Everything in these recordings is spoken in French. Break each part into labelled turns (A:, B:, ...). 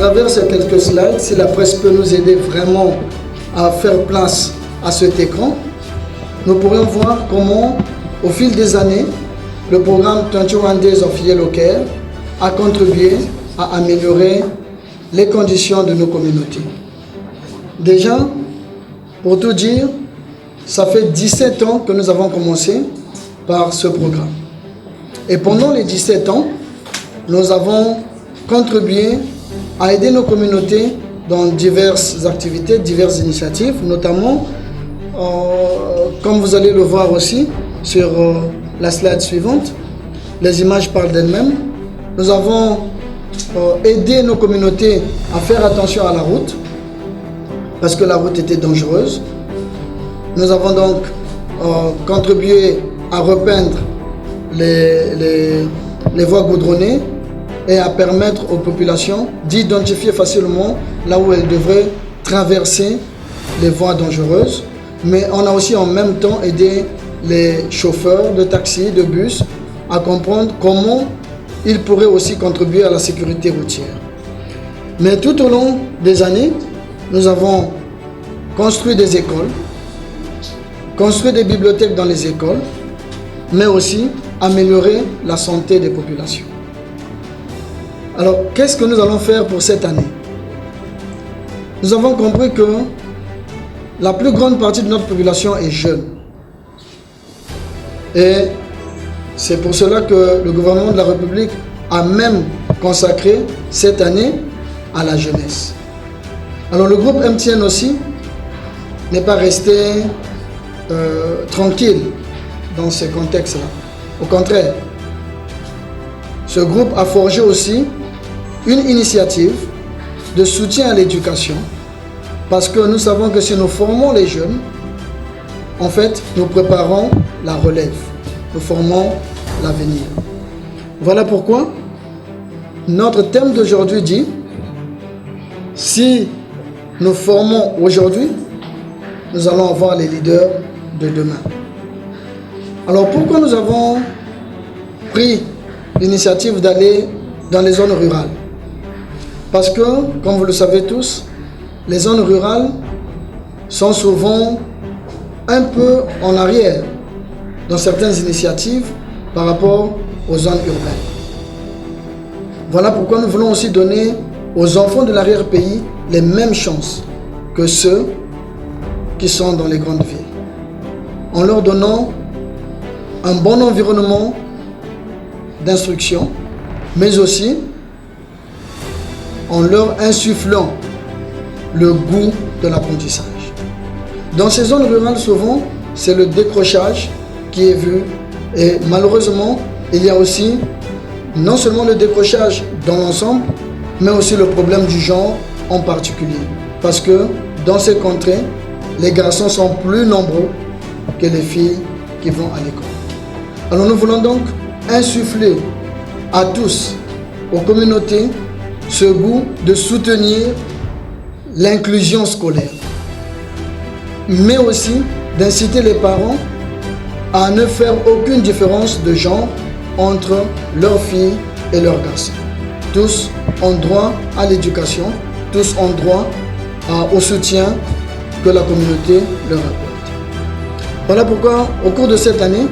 A: travers ces quelques slides, si la presse peut nous aider vraiment à faire place à cet écran, nous pourrions voir comment, au fil des années, le programme 21 Days of Yellow Care a contribué à améliorer les conditions de nos communautés. Déjà, pour tout dire, ça fait 17 ans que nous avons commencé par ce programme. Et pendant les 17 ans, nous avons contribué à aider nos communautés dans diverses activités, diverses initiatives, notamment, comme vous allez le voir aussi sur la slide suivante, les images parlent d'elles-mêmes. Nous avons aidé nos communautés à faire attention à la route, parce que la route était dangereuse. Nous avons donc contribué à repeindre les voies goudronnées et à permettre aux populations d'identifier facilement là où elles devraient traverser les voies dangereuses. Mais on a aussi en même temps aidé les chauffeurs de taxi, de bus, à comprendre comment ils pourraient aussi contribuer à la sécurité routière. Mais tout au long des années, nous avons construit des écoles, construit des bibliothèques dans les écoles, mais aussi amélioré la santé des populations. Alors, qu'est-ce que nous allons faire pour cette année? Nous avons compris que la plus grande partie de notre population est jeune. Et c'est pour cela que le gouvernement de la République a même consacré cette année à la jeunesse. Alors, le groupe MTN aussi n'est pas resté tranquille dans ce contexte-là. Au contraire, ce groupe a forgé aussi une initiative de soutien à l'éducation, parce que nous savons que si nous formons les jeunes, en fait, nous préparons la relève, nous formons l'avenir. Voilà pourquoi notre thème d'aujourd'hui dit: si nous formons aujourd'hui, nous allons avoir les leaders de demain. Alors pourquoi nous avons pris l'initiative d'aller dans les zones rurales? Parce que, comme vous le savez tous, les zones rurales sont souvent un peu en arrière dans certaines initiatives par rapport aux zones urbaines. Voilà pourquoi nous voulons aussi donner aux enfants de l'arrière-pays les mêmes chances que ceux qui sont dans les grandes villes, en leur donnant un bon environnement d'instruction, mais aussi en leur insufflant le goût de l'apprentissage. Dans ces zones rurales, souvent, c'est le décrochage qui est vu. Et malheureusement, il y a aussi non seulement le décrochage dans l'ensemble, mais aussi le problème du genre en particulier. Parce que dans ces contrées, les garçons sont plus nombreux que les filles qui vont à l'école. Alors nous voulons donc insuffler à tous, aux communautés, ce goût de soutenir l'inclusion scolaire, mais aussi d'inciter les parents à ne faire aucune différence de genre entre leurs filles et leurs garçons. Tous ont droit à l'éducation, tous ont droit au soutien que la communauté leur apporte. Voilà pourquoi, au cours de cette année,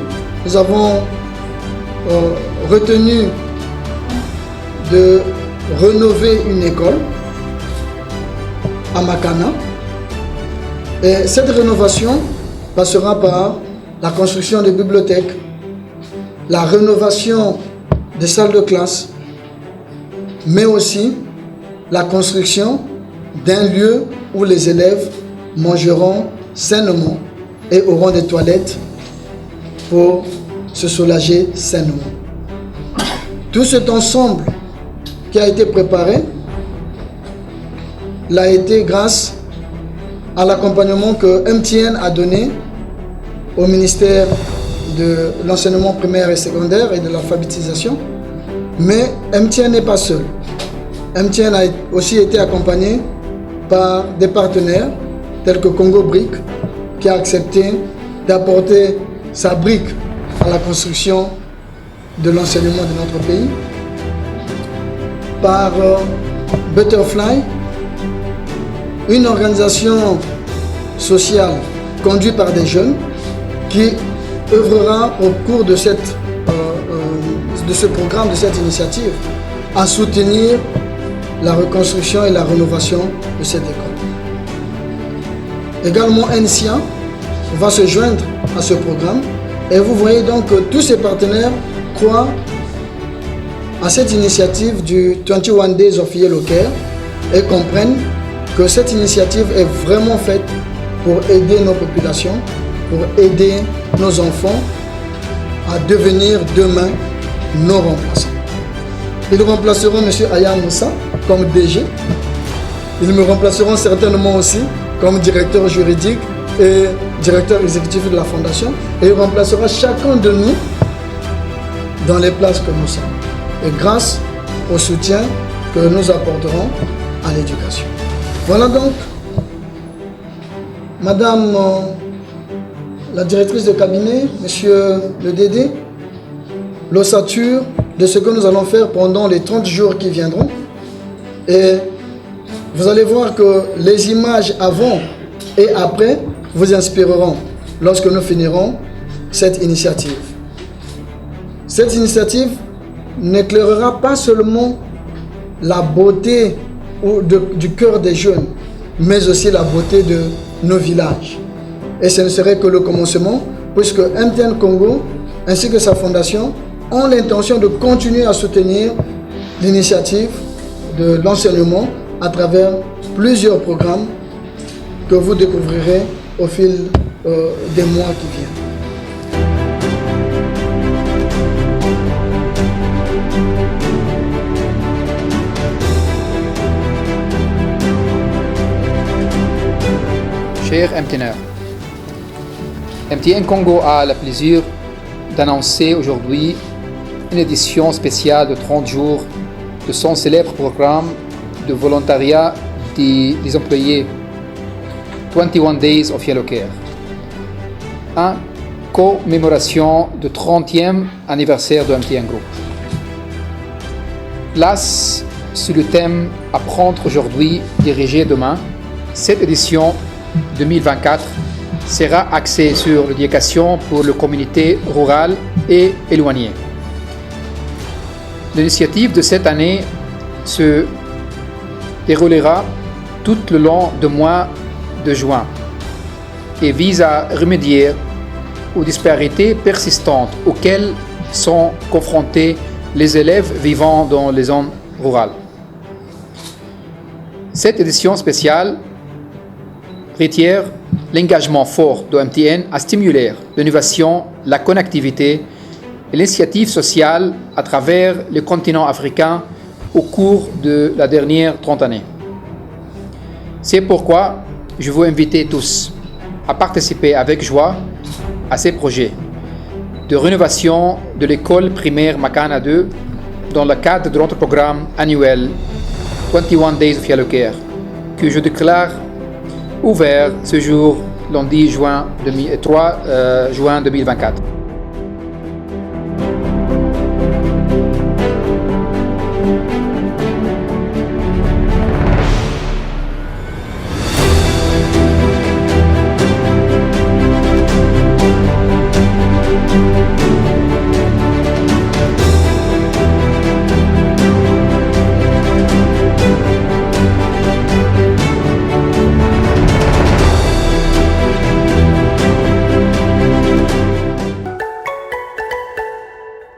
A: nous avons retenu de rénover une école à Makana. Et cette rénovation passera par la construction de bibliothèques, la rénovation des salles de classe, mais aussi la construction d'un lieu où les élèves mangeront sainement et auront des toilettes pour se soulager sainement. Tout cet ensemble qui a été préparé l'a été grâce à l'accompagnement que MTN a donné au ministère de l'enseignement primaire et secondaire et de l'alphabétisation. Mais MTN n'est pas seul. MTN a aussi été accompagné par des partenaires tels que Congo Brick, qui a accepté d'apporter sa brique à la construction de l'enseignement de notre pays, par Butterfly, une organisation sociale conduite par des jeunes qui œuvrera au cours de ce programme, de cette initiative, à soutenir la reconstruction et la rénovation de cette école. Également, NCA va se joindre à ce programme et vous voyez donc que tous ces partenaires croient à cette initiative du 21 Days of Yellow Care et comprennent que cette initiative est vraiment faite pour aider nos populations, pour aider nos enfants à devenir demain nos remplaçants. Ils remplaceront M. Aya Moussa comme DG. Ils me remplaceront certainement aussi comme directeur juridique et directeur exécutif de la fondation. Et il remplacera chacun de nous dans les places que nous sommes. Et grâce au soutien que nous apporterons à l'éducation. Voilà donc, Madame la directrice de cabinet, Monsieur le DD, l'ossature de ce que nous allons faire pendant les 30 jours qui viendront. Et vous allez voir que les images avant et après vous inspireront lorsque nous finirons cette initiative. Cette initiative n'éclairera pas seulement la beauté du cœur des jeunes, mais aussi la beauté de nos villages. Et ce ne serait que le commencement, puisque MTN Congo ainsi que sa fondation ont l'intention de continuer à soutenir l'initiative de l'enseignement à travers plusieurs programmes que vous découvrirez au fil des mois qui viennent.
B: Chers MTNers, MTN Congo a le plaisir d'annoncer aujourd'hui une édition spéciale de 30 jours de son célèbre programme de volontariat des employés 21 Days of Yellow Care, en commémoration du 30e anniversaire de MTN Group. Place sur le thème Apprendre aujourd'hui, diriger demain. Cette édition 2024 sera axée sur l'éducation pour les communautés rurales et éloignées. L'initiative de cette année se déroulera tout le long du mois de juin et vise à remédier aux disparités persistantes auxquelles sont confrontés les élèves vivant dans les zones rurales. Cette édition spéciale réitère l'engagement fort de MTN à stimuler l'innovation, la connectivité et l'initiative sociale à travers le continent africain au cours de la dernière 30 années. C'est pourquoi je vous invite tous à participer avec joie à ces projets de rénovation de l'école primaire Makana 2 dans le cadre de notre programme annuel 21 Days of Yellow Care, que je déclare ouvert ce jour, lundi 3 juin 2024.